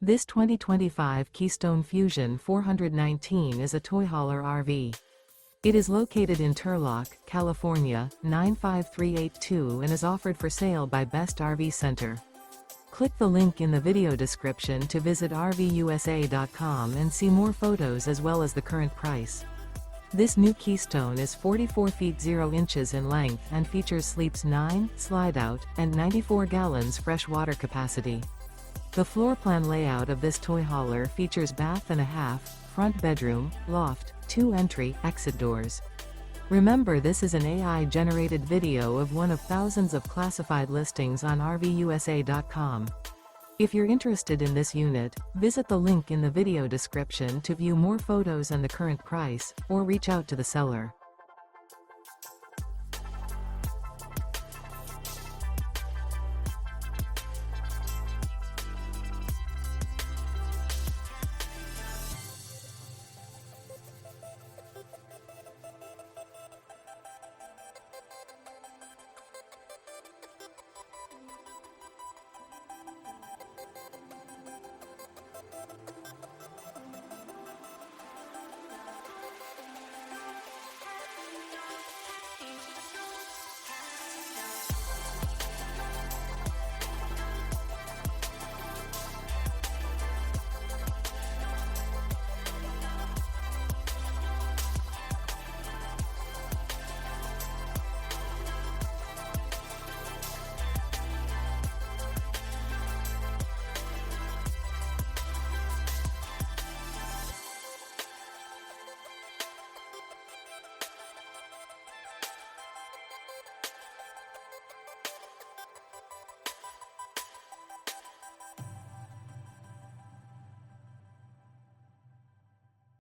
This 2025 Keystone Fuzion 419 is a toy hauler RV. It is located in Turlock, California, 95382 and is offered for sale by Best RV Center. Click the link in the video description to visit RVUSA.com and see more photos as well as the current price. This new Keystone is 44 feet 0 inches in length and features sleeps 9, Slideout, and 94 gallons fresh water capacity. The floor plan layout of this toy hauler features bath and a half, front bedroom, loft, 2 entry/exit doors. Remember, this is an AI-generated video of one of thousands of classified listings on RVUSA.com. If you're interested in this unit, visit the link in the video description to view more photos and the current price, or reach out to the seller.